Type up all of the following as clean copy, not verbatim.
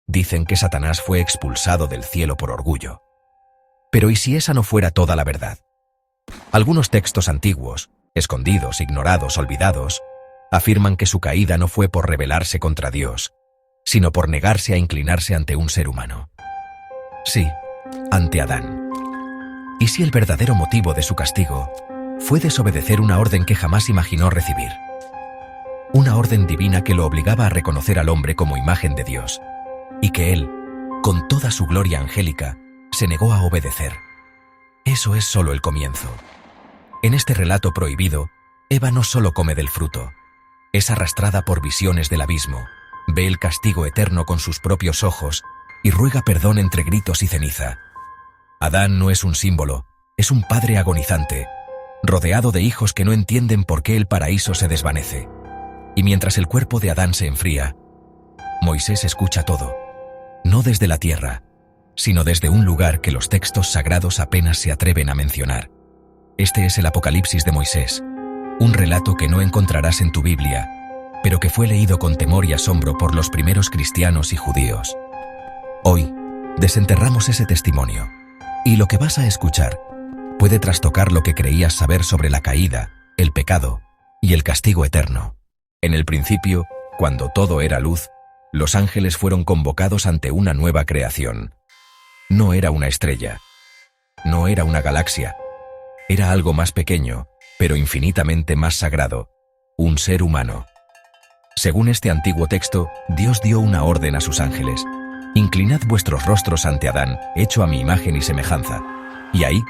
Dicen que Satanás fue expulsado del cielo por orgullo. Pero ¿y si esa no fuera toda la verdad? Algunos textos antiguos, escondidos, ignorados, olvidados, afirman que su caída no fue por rebelarse contra Dios, sino por negarse a inclinarse ante un ser humano. Sí, ante Adán. ¿Y si el verdadero motivo de su castigo fue desobedecer una orden que jamás imaginó recibir? Una orden divina que lo obligaba a reconocer al hombre como imagen de Dios, y que él, con toda su gloria angélica, se negó a obedecer. Eso es solo el comienzo. En este relato prohibido, Eva no solo come del fruto, es arrastrada por visiones del abismo, ve el castigo eterno con sus propios ojos y ruega perdón entre gritos y ceniza. Adán no es un símbolo, es un padre agonizante, rodeado de hijos que no entienden por qué el paraíso se desvanece. Y mientras el cuerpo de Adán se enfría, Moisés escucha todo, no desde la tierra, sino desde un lugar que los textos sagrados apenas se atreven a mencionar. Este es el Apocalipsis de Moisés, un relato que no encontrarás en tu Biblia, pero que fue leído con temor y asombro por los primeros cristianos y judíos. Hoy, desenterramos ese testimonio, y lo que vas a escuchar puede trastocar lo que creías saber sobre la caída, el pecado y el castigo eterno. En el principio, cuando todo era luz, los ángeles fueron convocados ante una nueva creación. No era una estrella, no era una galaxia, era algo más pequeño, pero infinitamente más sagrado, un ser humano. Según este antiguo texto, Dios dio una orden a sus ángeles: inclinad vuestros rostros ante Adán, hecho a mi imagen y semejanza. Y ahí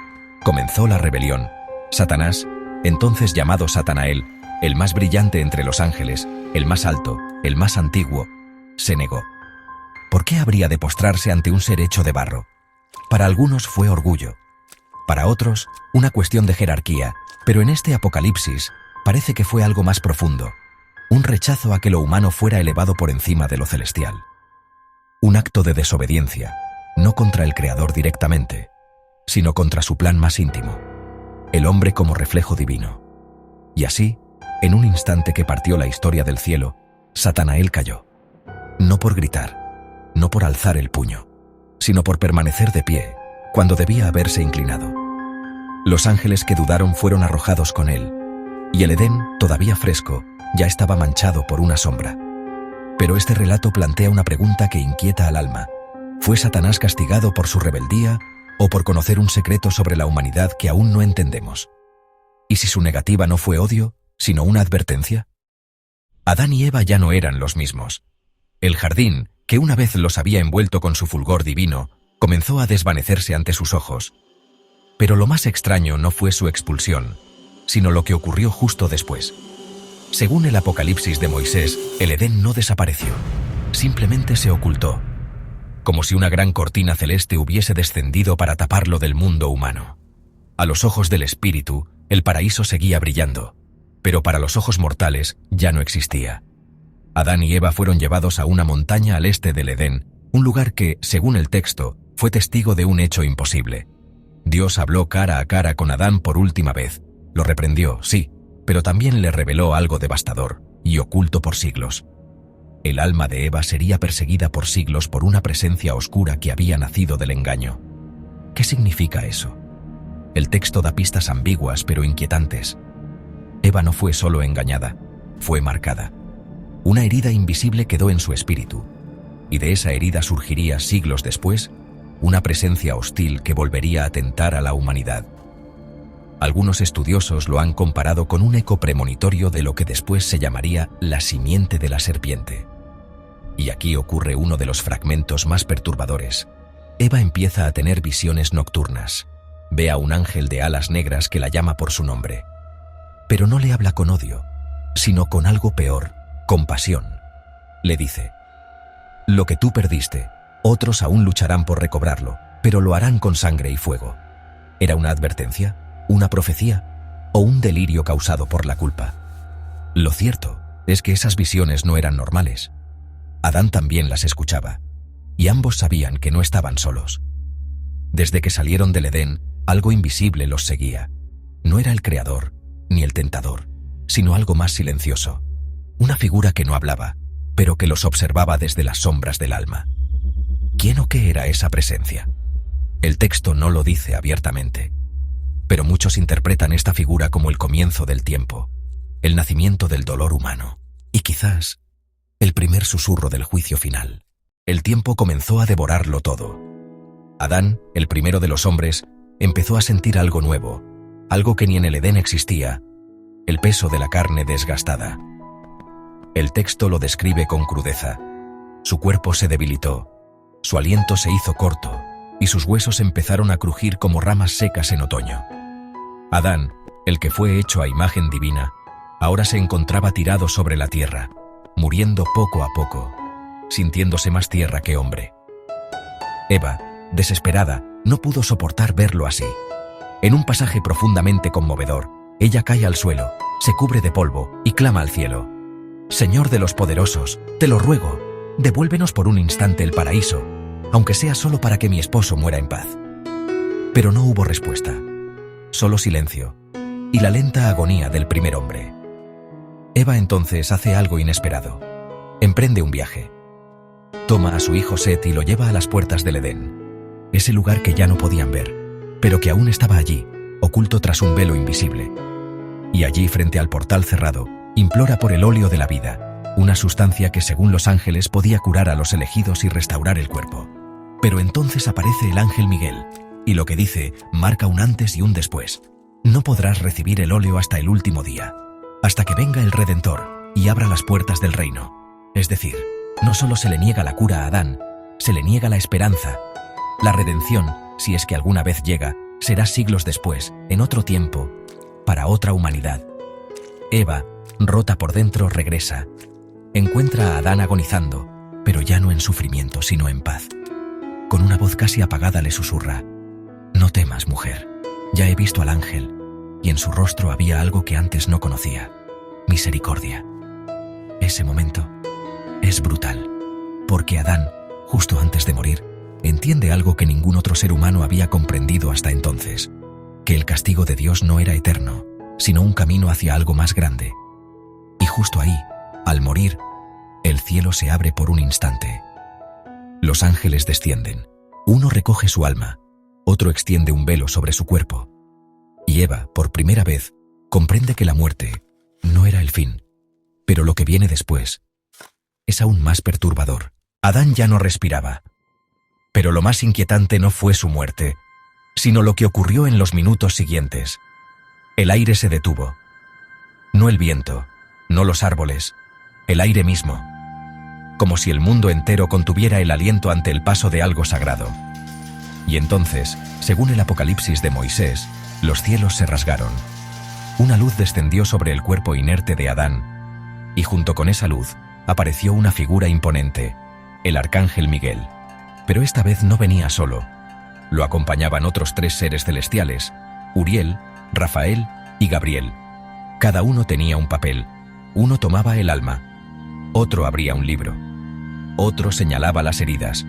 comenzó la rebelión. Satanás, entonces llamado Satanael, el más brillante entre los ángeles, el más alto, el más antiguo, se negó. ¿Por qué habría de postrarse ante un ser hecho de barro? Para algunos fue orgullo, para otros una cuestión de jerarquía, pero en este Apocalipsis parece que fue algo más profundo, un rechazo a que lo humano fuera elevado por encima de lo celestial. Un acto de desobediencia, no contra el Creador directamente, sino contra su plan más íntimo, el hombre como reflejo divino. Y así, en un instante que partió la historia del cielo, Satanael cayó. No por gritar, no por alzar el puño, sino por permanecer de pie, cuando debía haberse inclinado. Los ángeles que dudaron fueron arrojados con él, y el Edén, todavía fresco, ya estaba manchado por una sombra. Pero este relato plantea una pregunta que inquieta al alma. ¿Fue Satanás castigado por su rebeldía o por conocer un secreto sobre la humanidad que aún no entendemos? ¿Y si su negativa no fue odio, sino una advertencia? Adán y Eva ya no eran los mismos. El jardín, que una vez los había envuelto con su fulgor divino, comenzó a desvanecerse ante sus ojos. Pero lo más extraño no fue su expulsión, sino lo que ocurrió justo después. Según el Apocalipsis de Moisés, el Edén no desapareció, simplemente se ocultó, como si una gran cortina celeste hubiese descendido para taparlo del mundo humano. A los ojos del espíritu, el paraíso seguía brillando, pero para los ojos mortales ya no existía. Adán y Eva fueron llevados a una montaña al este del Edén, un lugar que, según el texto, fue testigo de un hecho imposible. Dios habló cara a cara con Adán por última vez. Lo reprendió, sí, pero también le reveló algo devastador y oculto por siglos. El alma de Eva sería perseguida por siglos por una presencia oscura que había nacido del engaño. ¿Qué significa eso? El texto da pistas ambiguas pero inquietantes. Eva no fue solo engañada, fue marcada. Una herida invisible quedó en su espíritu, y de esa herida surgiría siglos después una presencia hostil que volvería a tentar a la humanidad. Algunos estudiosos lo han comparado con un eco premonitorio de lo que después se llamaría la simiente de la serpiente. Y aquí ocurre uno de los fragmentos más perturbadores. Eva empieza a tener visiones nocturnas. Ve a un ángel de alas negras que la llama por su nombre. Pero no le habla con odio, sino con algo peor, compasión. Le dice: lo que tú perdiste, otros aún lucharán por recobrarlo, pero lo harán con sangre y fuego. ¿Era una advertencia, una profecía o un delirio causado por la culpa? Lo cierto es que esas visiones no eran normales. Adán también las escuchaba, y ambos sabían que no estaban solos. Desde que salieron del Edén, algo invisible los seguía. No era el Creador, ni el tentador, sino algo más silencioso. Una figura que no hablaba, pero que los observaba desde las sombras del alma. ¿Quién o qué era esa presencia? El texto no lo dice abiertamente, pero muchos interpretan esta figura como el comienzo del tiempo, el nacimiento del dolor humano, y quizás el primer susurro del juicio final. El tiempo comenzó a devorarlo todo. Adán, el primero de los hombres, empezó a sentir algo nuevo, algo que ni en el Edén existía, el peso de la carne desgastada. El texto lo describe con crudeza. Su cuerpo se debilitó, su aliento se hizo corto, y sus huesos empezaron a crujir como ramas secas en otoño. Adán, el que fue hecho a imagen divina, ahora se encontraba tirado sobre la tierra, muriendo poco a poco, sintiéndose más tierra que hombre. Eva, desesperada, no pudo soportar verlo así. En un pasaje profundamente conmovedor, ella cae al suelo, se cubre de polvo y clama al cielo: «Señor de los poderosos, te lo ruego, devuélvenos por un instante el paraíso, aunque sea solo para que mi esposo muera en paz». Pero no hubo respuesta, solo silencio y la lenta agonía del primer hombre. Eva entonces hace algo inesperado. Emprende un viaje. Toma a su hijo Set y lo lleva a las puertas del Edén, ese lugar que ya no podían ver, pero que aún estaba allí, oculto tras un velo invisible. Y allí, frente al portal cerrado, implora por el óleo de la vida, una sustancia que según los ángeles podía curar a los elegidos y restaurar el cuerpo. Pero entonces aparece el ángel Miguel, y lo que dice marca un antes y un después. No podrás recibir el óleo hasta el último día, hasta que venga el Redentor y abra las puertas del reino. Es decir, no solo se le niega la cura a Adán, se le niega la esperanza. La redención, si es que alguna vez llega, será siglos después, en otro tiempo, para otra humanidad. Eva, rota por dentro, regresa. Encuentra a Adán agonizando, pero ya no en sufrimiento, sino en paz. Con una voz casi apagada le susurra: «No temas, mujer, ya he visto al ángel», y en su rostro había algo que antes no conocía: misericordia. Ese momento es brutal, porque Adán, justo antes de morir, entiende algo que ningún otro ser humano había comprendido hasta entonces: que el castigo de Dios no era eterno, sino un camino hacia algo más grande. Y justo ahí, al morir, el cielo se abre por un instante. Los ángeles descienden. Uno recoge su alma, otro extiende un velo sobre su cuerpo. Y Eva, por primera vez, comprende que la muerte no era el fin, pero lo que viene después es aún más perturbador. Adán ya no respiraba. Pero lo más inquietante no fue su muerte, sino lo que ocurrió en los minutos siguientes. El aire se detuvo. No el viento, no los árboles, el aire mismo. Como si el mundo entero contuviera el aliento ante el paso de algo sagrado. Y entonces, según el Apocalipsis de Moisés, los cielos se rasgaron. Una luz descendió sobre el cuerpo inerte de Adán, y junto con esa luz apareció una figura imponente, el arcángel Miguel. Pero esta vez no venía solo. Lo acompañaban otros 3 seres celestiales: Uriel, Rafael y Gabriel. Cada uno tenía un papel. Uno tomaba el alma, otro abría un libro, otro señalaba las heridas,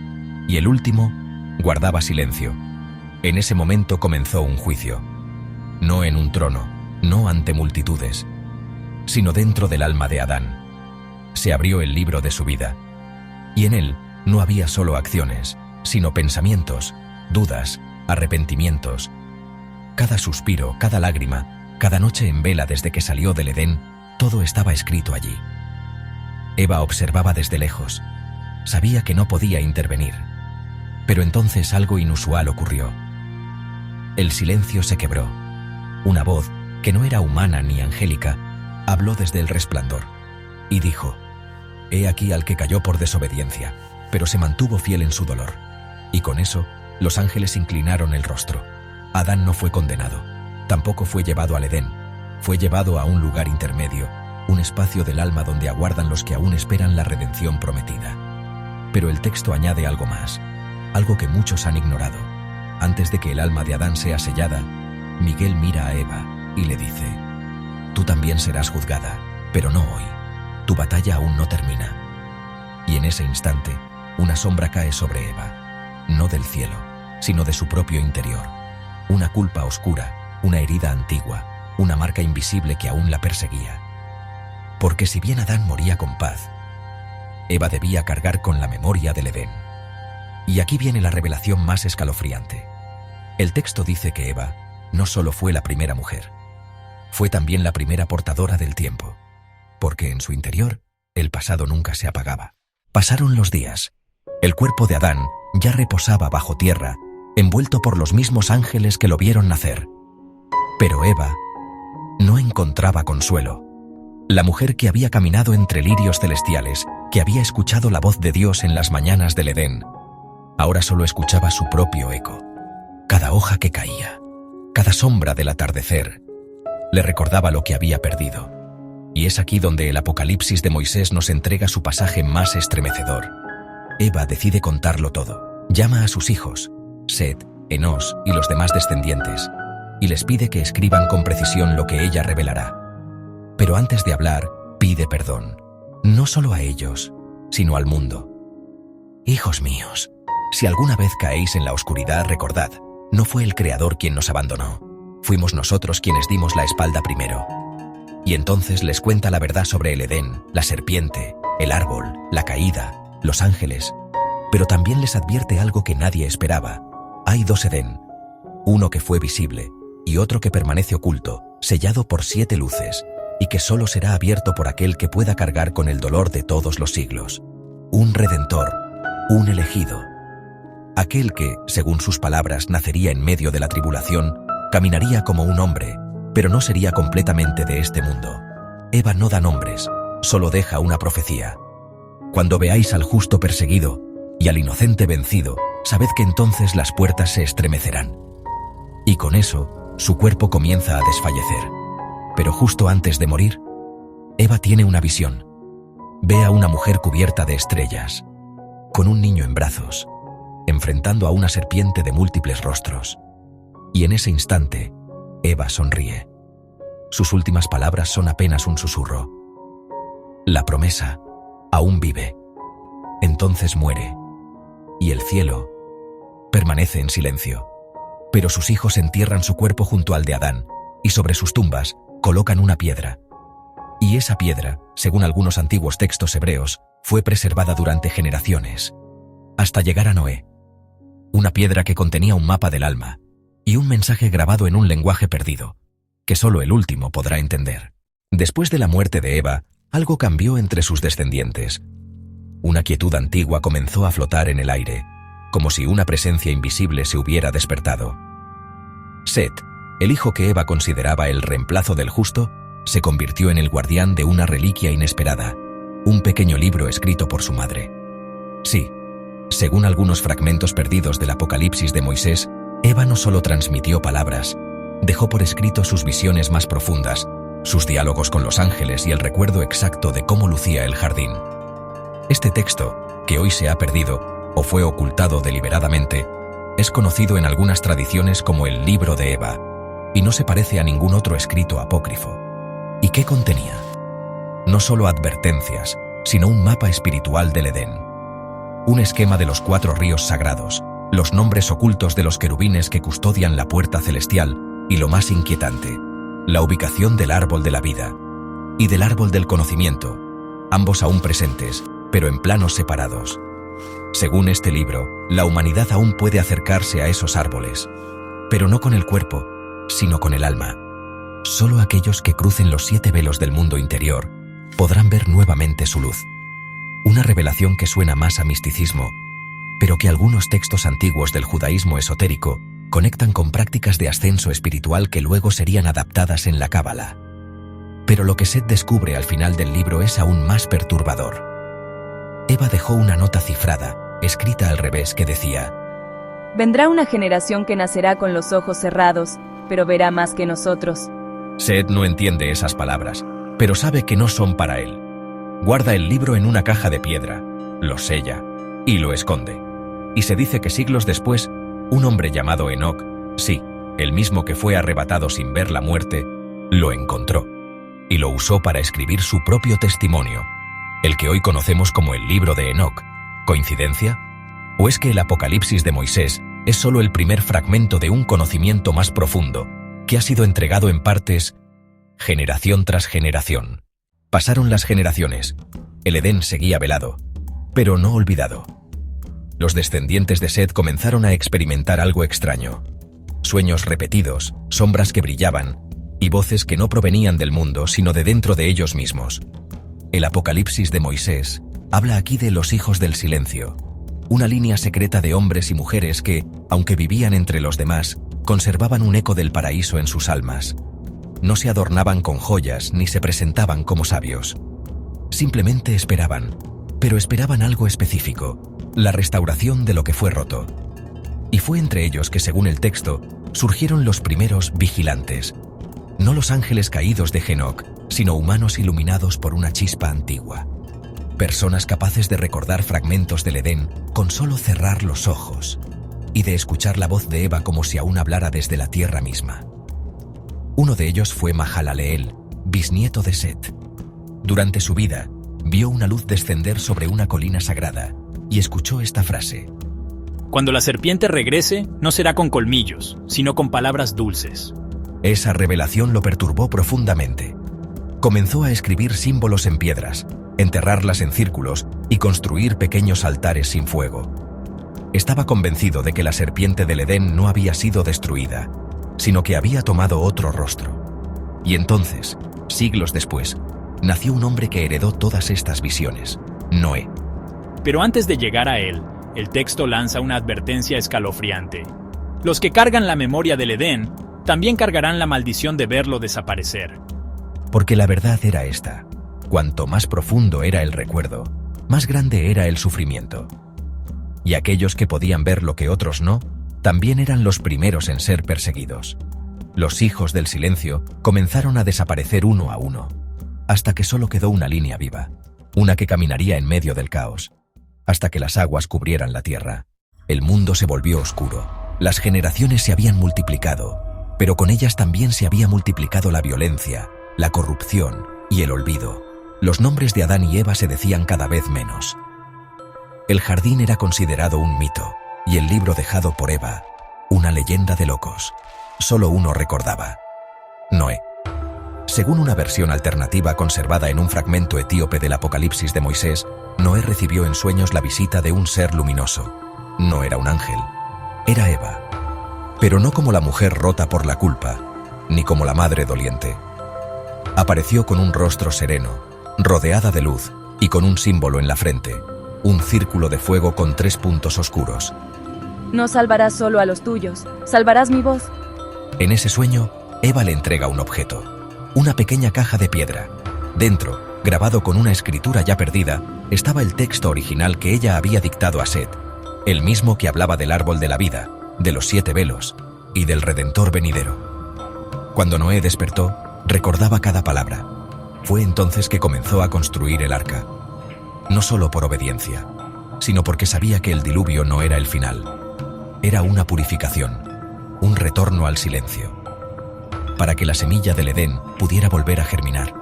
y el último guardaba silencio. En ese momento comenzó un juicio. No en un trono, no ante multitudes, sino dentro del alma de Adán. Se abrió el libro de su vida, y en él no había solo acciones, sino pensamientos, dudas, arrepentimientos. Cada suspiro, cada lágrima, cada noche en vela desde que salió del Edén, todo estaba escrito allí. Eva observaba desde lejos. Sabía que no podía intervenir. Pero entonces algo inusual ocurrió. El silencio se quebró. Una voz, que no era humana ni angélica, habló desde el resplandor y dijo: «He aquí al que cayó por desobediencia, pero se mantuvo fiel en su dolor». Y con eso, los ángeles inclinaron el rostro. Adán no fue condenado, tampoco fue llevado al Edén, fue llevado a un lugar intermedio, un espacio del alma donde aguardan los que aún esperan la redención prometida. Pero el texto añade algo más, algo que muchos han ignorado. Antes de que el alma de Adán sea sellada, Miguel mira a Eva y le dice: «Tú también serás juzgada, pero no hoy. Tu batalla aún no termina». Y en ese instante, una sombra cae sobre Eva, no del cielo, sino de su propio interior. Una culpa oscura, una herida antigua, una marca invisible que aún la perseguía. Porque si bien Adán moría con paz, Eva debía cargar con la memoria del Edén. Y aquí viene la revelación más escalofriante. El texto dice que Eva no solo fue la primera mujer, fue también la primera portadora del tiempo, porque en su interior el pasado nunca se apagaba. Pasaron los días. El cuerpo de Adán ya reposaba bajo tierra, envuelto por los mismos ángeles que lo vieron nacer. Pero Eva no encontraba consuelo. La mujer que había caminado entre lirios celestiales, que había escuchado la voz de Dios en las mañanas del Edén, ahora solo escuchaba su propio eco. Cada hoja que caía, cada sombra del atardecer, le recordaba lo que había perdido. Y es aquí donde el Apocalipsis de Moisés nos entrega su pasaje más estremecedor. Eva decide contarlo todo. Llama a sus hijos, Set, Enós y los demás descendientes, y les pide que escriban con precisión lo que ella revelará. Pero antes de hablar, pide perdón, no solo a ellos, sino al mundo. Hijos míos, si alguna vez caéis en la oscuridad, recordad, no fue el Creador quien nos abandonó, fuimos nosotros quienes dimos la espalda primero. Y entonces les cuenta la verdad sobre el Edén, la serpiente, el árbol, la caída, los ángeles, pero también les advierte algo que nadie esperaba. Hay dos Edén, uno que fue visible y otro que permanece oculto, sellado por 7 luces, y que solo será abierto por aquel que pueda cargar con el dolor de todos los siglos. Un redentor, un elegido. Aquel que, según sus palabras, nacería en medio de la tribulación, caminaría como un hombre, pero no sería completamente de este mundo. Eva no da nombres, solo deja una profecía. Cuando veáis al justo perseguido y al inocente vencido, sabed que entonces las puertas se estremecerán. Y con eso, su cuerpo comienza a desfallecer. Pero justo antes de morir, Eva tiene una visión. Ve a una mujer cubierta de estrellas, con un niño en brazos, enfrentando a una serpiente de múltiples rostros. Y en ese instante, Eva sonríe. Sus últimas palabras son apenas un susurro. La promesa aún vive. Entonces muere. Y el cielo permanece en silencio. Pero sus hijos entierran su cuerpo junto al de Adán, y sobre sus tumbas colocan una piedra. Y esa piedra, según algunos antiguos textos hebreos, fue preservada durante generaciones, hasta llegar a Noé. Una piedra que contenía un mapa del alma, y un mensaje grabado en un lenguaje perdido, que solo el último podrá entender. Después de la muerte de Eva, algo cambió entre sus descendientes. Una quietud antigua comenzó a flotar en el aire, como si una presencia invisible se hubiera despertado. Set, el hijo que Eva consideraba el reemplazo del justo, se convirtió en el guardián de una reliquia inesperada, un pequeño libro escrito por su madre. Sí, según algunos fragmentos perdidos del Apocalipsis de Moisés, Eva no solo transmitió palabras, dejó por escrito sus visiones más profundas, sus diálogos con los ángeles y el recuerdo exacto de cómo lucía el jardín. Este texto, que hoy se ha perdido, o fue ocultado deliberadamente, es conocido en algunas tradiciones como el Libro de Eva, y no se parece a ningún otro escrito apócrifo. ¿Y qué contenía? No solo advertencias, sino un mapa espiritual del Edén. Un esquema de los 4 ríos sagrados, los nombres ocultos de los querubines que custodian la puerta celestial, y lo más inquietante, la ubicación del árbol de la vida y del árbol del conocimiento, ambos aún presentes, pero en planos separados. Según este libro, la humanidad aún puede acercarse a esos árboles, pero no con el cuerpo, sino con el alma. Solo aquellos que crucen los 7 velos del mundo interior podrán ver nuevamente su luz. Una revelación que suena más a misticismo, pero que algunos textos antiguos del judaísmo esotérico conectan con prácticas de ascenso espiritual que luego serían adaptadas en la Cábala. Pero lo que Set descubre al final del libro es aún más perturbador. Eva dejó una nota cifrada, escrita al revés, que decía: vendrá una generación que nacerá con los ojos cerrados, pero verá más que nosotros. Set no entiende esas palabras, pero sabe que no son para él. Guarda el libro en una caja de piedra, lo sella y lo esconde. Y se dice que siglos después, un hombre llamado Enoc, sí, el mismo que fue arrebatado sin ver la muerte, lo encontró y lo usó para escribir su propio testimonio, el que hoy conocemos como el Libro de Enoc. ¿Coincidencia? ¿O es que el Apocalipsis de Moisés es solo el primer fragmento de un conocimiento más profundo que ha sido entregado en partes, generación tras generación? Pasaron las generaciones. El Edén seguía velado, pero no olvidado. Los descendientes de Set comenzaron a experimentar algo extraño. Sueños repetidos, sombras que brillaban, y voces que no provenían del mundo, sino de dentro de ellos mismos. El Apocalipsis de Moisés habla aquí de los hijos del silencio, una línea secreta de hombres y mujeres que, aunque vivían entre los demás, conservaban un eco del paraíso en sus almas. No se adornaban con joyas ni se presentaban como sabios. Simplemente esperaban, pero esperaban algo específico, la restauración de lo que fue roto. Y fue entre ellos que, según el texto, surgieron los primeros vigilantes, no los ángeles caídos de Enoc, sino humanos iluminados por una chispa antigua. Personas capaces de recordar fragmentos del Edén con solo cerrar los ojos y de escuchar la voz de Eva como si aún hablara desde la tierra misma. Uno de ellos fue Mahalaleel, bisnieto de Set. Durante su vida, vio una luz descender sobre una colina sagrada y escuchó esta frase: Cuando la serpiente regrese, no será con colmillos, sino con palabras dulces. Esa revelación lo perturbó profundamente. Comenzó a escribir símbolos en piedras, enterrarlas en círculos y construir pequeños altares sin fuego. Estaba convencido de que la serpiente del Edén no había sido destruida, sino que había tomado otro rostro. Y entonces, siglos después, nació un hombre que heredó todas estas visiones, Noé. Pero antes de llegar a él, el texto lanza una advertencia escalofriante. Los que cargan la memoria del Edén también cargarán la maldición de verlo desaparecer. Porque la verdad era esta: cuanto más profundo era el recuerdo, más grande era el sufrimiento. Y aquellos que podían ver lo que otros no, también eran los primeros en ser perseguidos. Los hijos del silencio comenzaron a desaparecer uno a uno, hasta que solo quedó una línea viva, una que caminaría en medio del caos, hasta que las aguas cubrieran la tierra. El mundo se volvió oscuro, las generaciones se habían multiplicado, pero con ellas también se había multiplicado la violencia, la corrupción y el olvido. Los nombres de Adán y Eva se decían cada vez menos. El jardín era considerado un mito, y el libro dejado por Eva, una leyenda de locos. Solo uno recordaba: Noé. Según una versión alternativa conservada en un fragmento etíope del Apocalipsis de Moisés, Noé recibió en sueños la visita de un ser luminoso. No era un ángel, era Eva. Pero no como la mujer rota por la culpa, ni como la madre doliente. Apareció con un rostro sereno, rodeada de luz y con un símbolo en la frente, un círculo de fuego con 3 puntos oscuros. No salvarás solo a los tuyos, salvarás mi voz. En ese sueño, Eva le entrega un objeto, una pequeña caja de piedra. Dentro, grabado con una escritura ya perdida, estaba el texto original que ella había dictado a Set, el mismo que hablaba del árbol de la vida, de los 7 velos y del Redentor venidero. Cuando Noé despertó, recordaba cada palabra. Fue entonces que comenzó a construir el arca. No solo por obediencia, sino porque sabía que el diluvio no era el final. Era una purificación, un retorno al silencio, para que la semilla del Edén pudiera volver a germinar.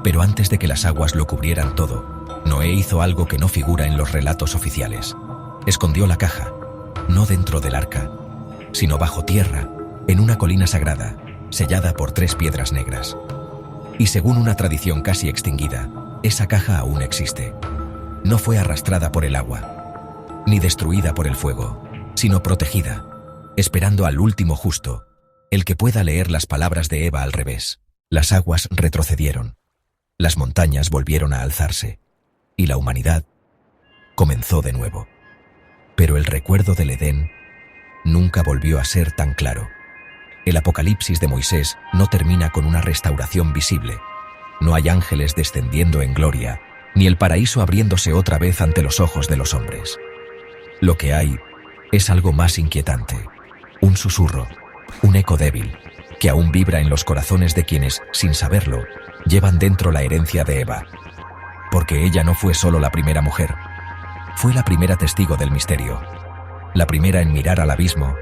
Pero antes de que las aguas lo cubrieran todo, Noé hizo algo que no figura en los relatos oficiales. Escondió la caja, no dentro del arca, sino bajo tierra, en una colina sagrada, sellada por 3 piedras negras. Y según una tradición casi extinguida, esa caja aún existe. No fue arrastrada por el agua, ni destruida por el fuego, sino protegida, esperando al último justo, el que pueda leer las palabras de Eva al revés. Las aguas retrocedieron, las montañas volvieron a alzarse, y la humanidad comenzó de nuevo. Pero el recuerdo del Edén nunca volvió a ser tan claro. El Apocalipsis de Moisés no termina con una restauración visible. No hay ángeles descendiendo en gloria, ni el paraíso abriéndose otra vez ante los ojos de los hombres. Lo que hay es algo más inquietante, un susurro, un eco débil, que aún vibra en los corazones de quienes, sin saberlo, llevan dentro la herencia de Eva. Porque ella no fue solo la primera mujer, fue la primera testigo del misterio, la primera en mirar al abismo,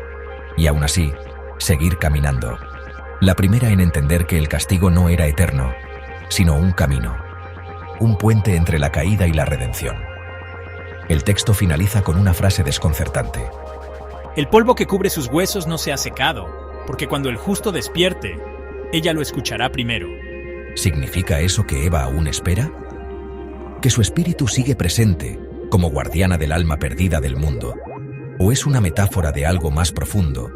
y aún así, seguir caminando. La primera en entender que el castigo no era eterno, sino un camino, un puente entre la caída y la redención. El texto finaliza con una frase desconcertante. El polvo que cubre sus huesos no se ha secado, porque cuando el justo despierte, ella lo escuchará primero. ¿Significa eso que Eva aún espera? Que su espíritu sigue presente, como guardiana del alma perdida del mundo, o es una metáfora de algo más profundo,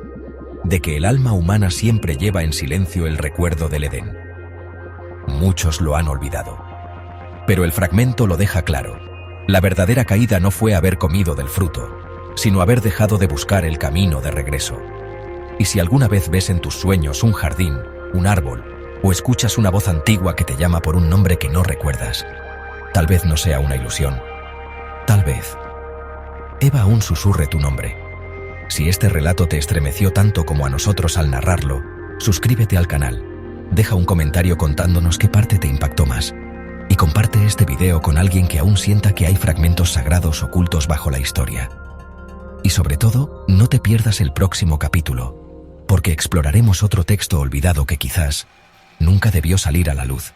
de que el alma humana siempre lleva en silencio el recuerdo del Edén. Muchos lo han olvidado. Pero el fragmento lo deja claro. La verdadera caída no fue haber comido del fruto, sino haber dejado de buscar el camino de regreso. Y si alguna vez ves en tus sueños un jardín, un árbol, o escuchas una voz antigua que te llama por un nombre que no recuerdas, tal vez no sea una ilusión. Tal vez Eva aún susurre tu nombre. Si este relato te estremeció tanto como a nosotros al narrarlo, suscríbete al canal, deja un comentario contándonos qué parte te impactó más, y comparte este video con alguien que aún sienta que hay fragmentos sagrados ocultos bajo la historia. Y sobre todo, no te pierdas el próximo capítulo, porque exploraremos otro texto olvidado que quizás nunca debió salir a la luz.